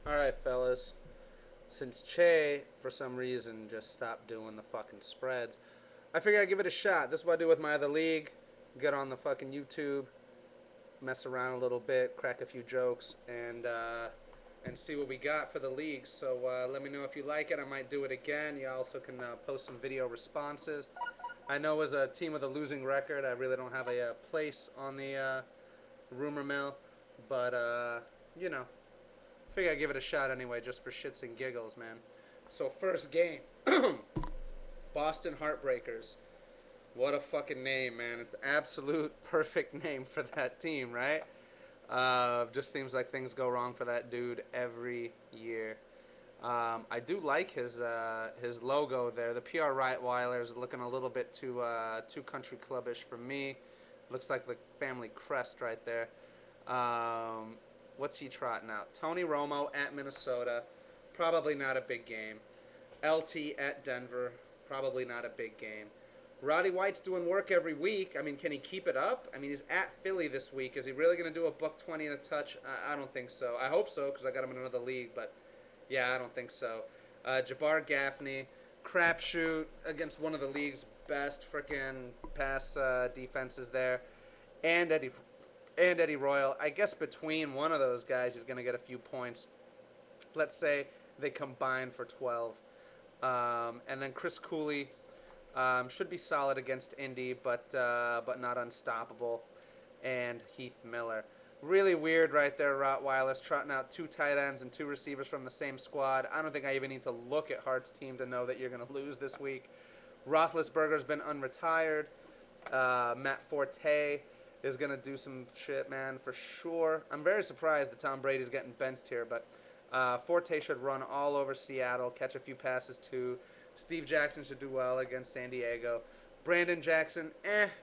Alright, fellas. Since Che, for some reason, just stopped doing the fucking spreads, I figured I'd give it a shot. This is what I do with my other league. Get on the fucking YouTube, mess around a little bit, crack a few jokes, and see what we got for the league. So let me know if you like it. I might do it again. You also can post some video responses. I know as a team with a losing record, I really don't have a place on the rumor mill, but you know, figure I'd give it a shot anyway, just for shits and giggles, man. So first game, Boston Heartbreakers. What a fucking name, man. It's absolute perfect name for that team, right? Just seems like things go wrong for that dude every year. I do like his logo there. The PR Rottweiler is looking a little bit too country clubbish for me. Looks like the family crest right there. What's he trotting out? Tony Romo at Minnesota. Probably not a big game. LT at Denver. Probably not a big game. Roddy White's doing work every week. I mean, can he keep it up? I mean, he's at Philly this week. Is he really going to do a $120 and a touch? I don't think so. I hope so because I got him in another league, but yeah, I don't think so. Jabbar Gaffney, crapshoot against one of the league's best freaking pass defenses there, and Eddie Royal. I guess between one of those guys, he's going to get a few points. Let's say they combine for 12. And then Chris Cooley should be solid against Indy, but not unstoppable. And Heath Miller. Really weird right there, Rottweilers trotting out 2 tight ends and 2 receivers from the same squad. I don't think I even need to look at Hart's team to know that you're going to lose this week. Roethlisberger's been unretired. Matt Forte is going to do some shit, man, for sure. I'm very surprised that Tom Brady's getting benched here, but Forte should run all over Seattle, catch a few passes too. Steve Jackson should do well against San Diego. Brandon Jackson,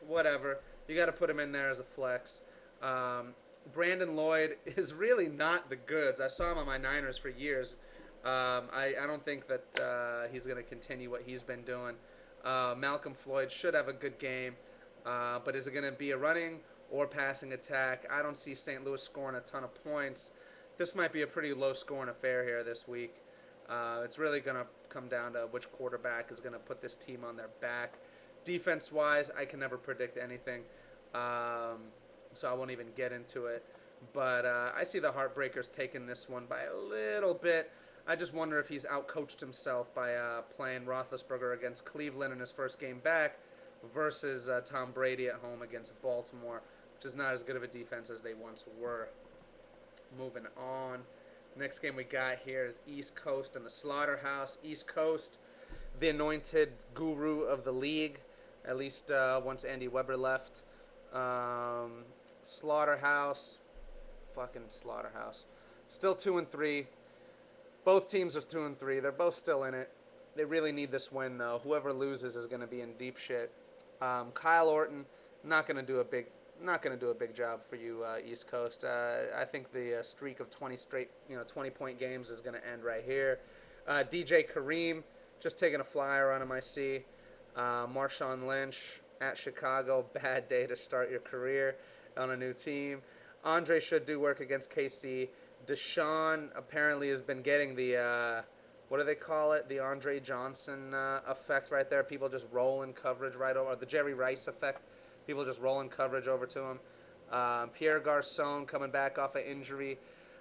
whatever. You got to put him in there as a flex. Brandon Lloyd is really not the goods. I saw him on my Niners for years. I don't think that he's going to continue what he's been doing. Malcolm Floyd should have a good game, but is it going to be a running or passing attack? I don't see St. Louis scoring a ton of points. This might be a pretty low-scoring affair here this week. It's really going to come down to which quarterback is going to put this team on their back. Defense-wise, I can never predict anything, so I won't even get into it. But I see the Heartbreakers taking this one by a little bit. I just wonder if he's outcoached himself by playing Roethlisberger against Cleveland in his first game back versus Tom Brady at home against Baltimore, which is not as good of a defense as they once were. Moving on. Next game we got here is East Coast and the Slaughterhouse. East Coast, the anointed guru of the league, at least once Andy Weber left. Slaughterhouse, fucking Slaughterhouse. Still 2-3. Both teams are 2-3. They're both still in it. They really need this win though. Whoever loses is going to be in deep shit. Kyle Orton, not going to do a big job for you, East Coast. I think the streak of 20 straight, 20-point games is going to end right here. DJ Kareem, just taking a flyer on him, I see. Marshawn Lynch at Chicago, bad day to start your career on a new team. Andre should do work against KC. Deshaun apparently has been getting the, what do they call it? The Andre Johnson effect right there. People just rolling coverage right over, or the Jerry Rice effect. People just rolling coverage over to him. Pierre Garcon coming back off an injury.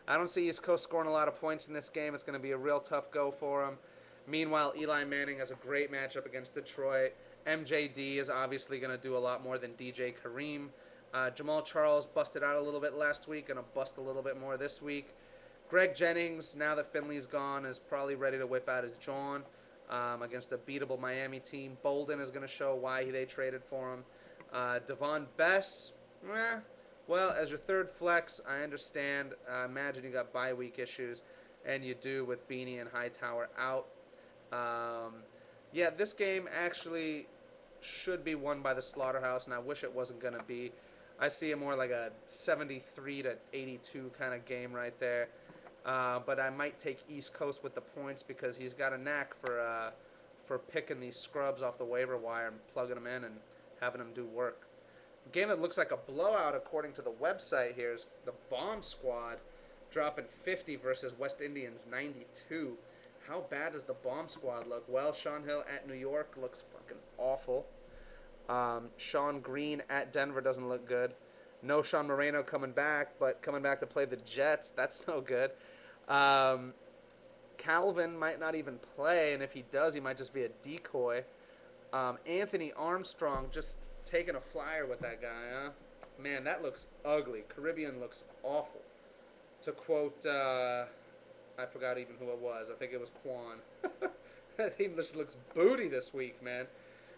I don't see East Coast scoring a lot of points in this game. It's going to be a real tough go for him. Meanwhile, Eli Manning has a great matchup against Detroit. MJD is obviously going to do a lot more than DJ Kareem. Jamal Charles busted out a little bit last week, going to bust a little bit more this week. Greg Jennings, now that Finley's gone, is probably ready to whip out his John against a beatable Miami team. Bolden is going to show why they traded for him. Devon Bess, well, as your third flex, I understand. I imagine you got bye week issues, and you do with Beanie and Hightower out. Yeah, this game actually should be won by the Slaughterhouse, and I wish it wasn't going to be. I see it more like a 73-82 kind of game right there. But I might take East Coast with the points because he's got a knack for picking these scrubs off the waiver wire and plugging them in and having them do work. A game that looks like a blowout according to the website here is the Bomb Squad dropping 50 versus West Indians 92. How bad does the bomb squad look? Well, Sean Hill at New York looks fucking awful. Sean Green at Denver doesn't look good. No Sean Moreno coming back, but coming back to play the Jets, that's no good. Um, Calvin might not even play, and if he does, he might just be a decoy. Anthony Armstrong just taking a flyer with that guy, huh? Man, that looks ugly. Caribbean looks awful. To quote, I forgot even who it was. I think it was Quan. That team just looks booty this week, man.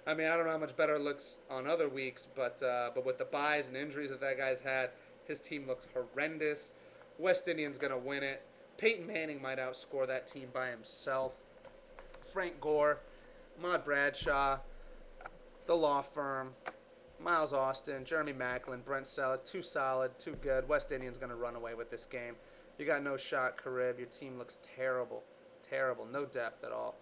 I mean, I don't know how much better it looks on other weeks, but with the buys and injuries that guy's had, his team looks horrendous. West Indians going to win it. Peyton Manning might outscore that team by himself. Frank Gore, Maud Bradshaw, the law firm, Miles Austin, Jeremy Macklin, Brent Sella, too solid, too good. West Indians going to run away with this game. You got no shot, Carib. Your team looks terrible. Terrible. No depth at all.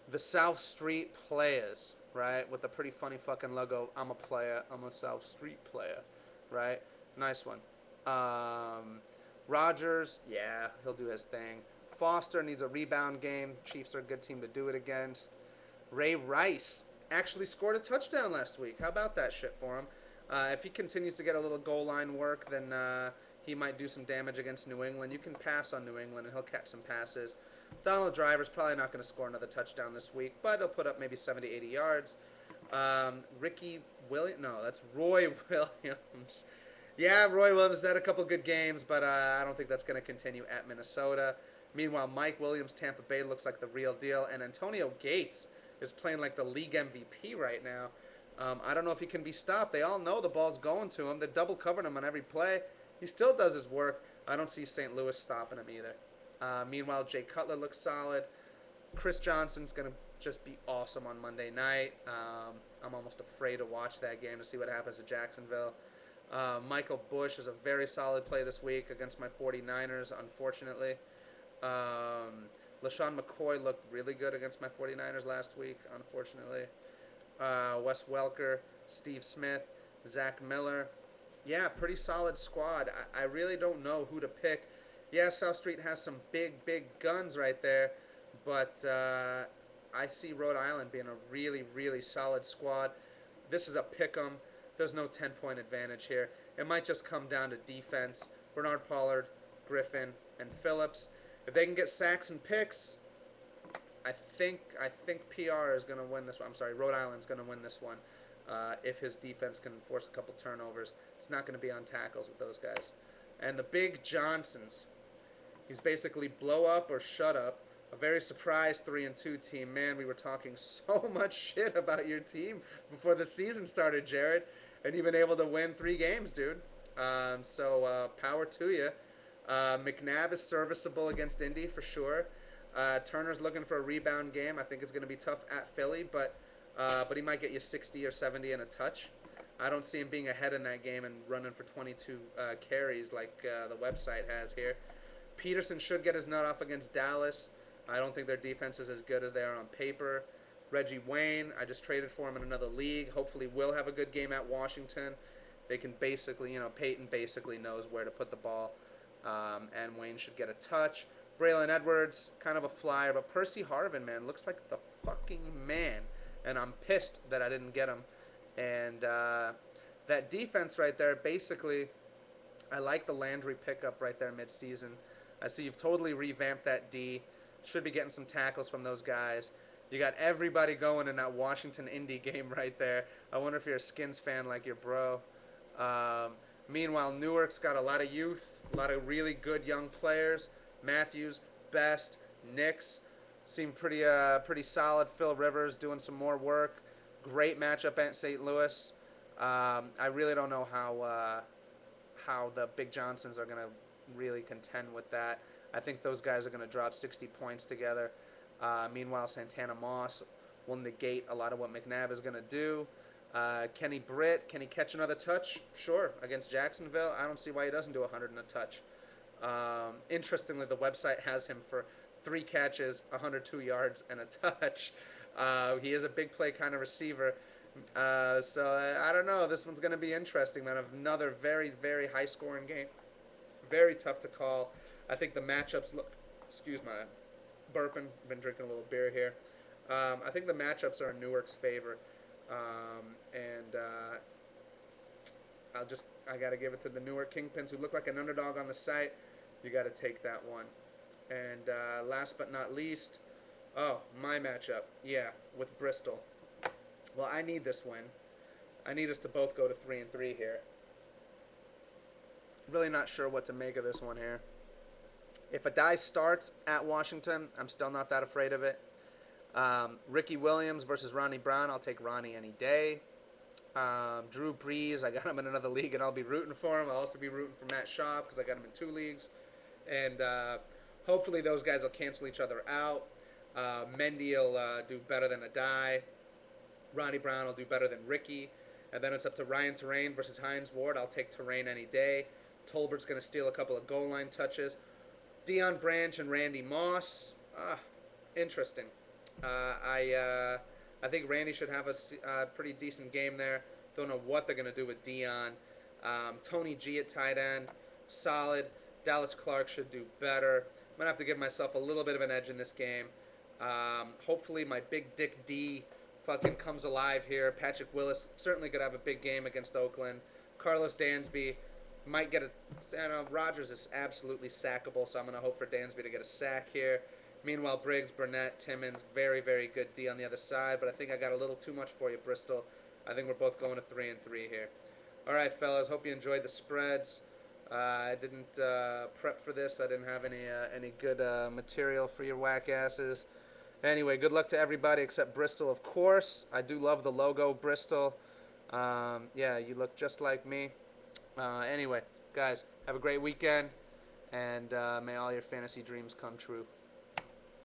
The South Street Players, right? With the pretty funny fucking logo. I'm a player. I'm a South Street player, right? Nice one. Rogers, yeah, he'll do his thing. Foster needs a rebound game. Chiefs are a good team to do it against. Ray Rice actually scored a touchdown last week. How about that shit for him? If he continues to get a little goal line work, then he might do some damage against New England. You can pass on New England, and he'll catch some passes. Donald Driver's probably not going to score another touchdown this week, but he'll put up maybe 70, 80 yards. Ricky Williams, no, that's Roy Williams. Yeah, Roy Williams had a couple good games, but I don't think that's going to continue at Minnesota. Meanwhile, Mike Williams, Tampa Bay, looks like the real deal, and Antonio Gates is playing like the league MVP right now. I don't know if he can be stopped. They all know the ball's going to him. They're double covering him on every play. He still does his work. I don't see St. Louis stopping him either. Meanwhile, Jay Cutler looks solid. Chris Johnson's going to just be awesome on Monday night. I'm almost afraid to watch that game to see what happens to Jacksonville. Michael Bush is a very solid play this week against my 49ers, unfortunately. LaShawn McCoy looked really good against my 49ers last week, unfortunately. Wes Welker, Steve Smith, Zach Miller. Yeah, pretty solid squad. I really don't know who to pick. Yeah, South Street has some big guns right there, but I see Rhode Island being a really, really solid squad. This is a pick 'em. There's no 10-point advantage here. It might just come down to defense. Bernard Pollard, Griffin, and Phillips. If they can get sacks and picks, I think PR is going to win this one. I'm sorry, Rhode Island's going to win this one. If his defense can force a couple turnovers. It's not going to be on tackles with those guys. And the Big Johnsons. He's basically blow up or shut up. A very surprised 3-2 team. Man, we were talking so much shit about your team before the season started, Jared. And you've been able to win 3 games, dude. So power to you. McNabb is serviceable against Indy for sure. Turner's looking for a rebound game. I think it's going to be tough at Philly, but he might get you 60 or 70 and a touch. I don't see him being ahead in that game and running for 22 carries like the website has here. Peterson should get his nut off against Dallas. I don't think their defense is as good as they are on paper. Reggie Wayne, I just traded for him in another league. Hopefully will have a good game at Washington. They can basically, Peyton basically knows where to put the ball, and Wayne should get a touch. Braylon Edwards, kind of a flyer, but Percy Harvin, man, looks like the fucking man, and I'm pissed that I didn't get him. And that defense right there, basically, I like the Landry pickup right there mid-season. I see you've totally revamped that D. Should be getting some tackles from those guys. You got everybody going in that Washington-Indy game right there. I wonder if you're a Skins fan like your bro. Meanwhile, Newark's got a lot of youth, a lot of really good young players. Matthews, Best, Nix seem pretty solid. Phil Rivers doing some more work. Great matchup at St. Louis. I really don't know how the Big Johnsons are going to really contend with that. I think those guys are going to drop 60 points together. Meanwhile, Santana Moss will negate a lot of what McNabb is going to do. Kenny Britt, can he catch another touch? Sure. Against Jacksonville, I don't see why he doesn't do 100 and a touch. Interestingly, the website has him for 3 catches, 102 yards, and a touch. He is a big play kind of receiver. So I don't know. This one's going to be interesting, man. Another very, very high-scoring game. Very tough to call. I think the matchups look. Excuse my burping. Been drinking a little beer here. I think the matchups are in Newark's favor, and I got to give it to the Newark Kingpins, who look like an underdog on the site. You got to take that one. And last but not least, oh, my matchup, yeah, with Bristol. Well, I need this win. I need us to both go to 3-3 here. Really not sure what to make of this one here. If a die starts at Washington, I'm still not that afraid of it. Ricky Williams versus Ronnie Brown, I'll take Ronnie any day. Drew Brees, I got him in another league, and I'll be rooting for him. I'll also be rooting for Matt Schaub because I got him in 2 leagues. And hopefully those guys will cancel each other out. Mendy will do better than a die. Ronnie Brown will do better than Ricky. And then it's up to Ryan Terrain versus Hines Ward. I'll take Terrain any day. Tolbert's going to steal a couple of goal line touches. Deion Branch and Randy Moss. Interesting. I think Randy should have a pretty decent game there. Don't know what they're going to do with Deion. Tony G at tight end. Solid. Dallas Clark should do better. I'm going to have to give myself a little bit of an edge in this game. Hopefully my big Dick D fucking comes alive here. Patrick Willis certainly could have a big game against Oakland. Carlos Dansby might get a... Rodgers is absolutely sackable, so I'm going to hope for Dansby to get a sack here. Meanwhile, Briggs, Burnett, Timmons, very, very good D on the other side, but I think I got a little too much for you, Bristol. I think we're both going to 3-3 here. All right, fellas, hope you enjoyed the spreads. I didn't prep for this. I didn't have any good material for your whack asses. Anyway, good luck to everybody except Bristol, of course. I do love the logo, Bristol. Yeah, you look just like me. Anyway, guys, have a great weekend, and may all your fantasy dreams come true.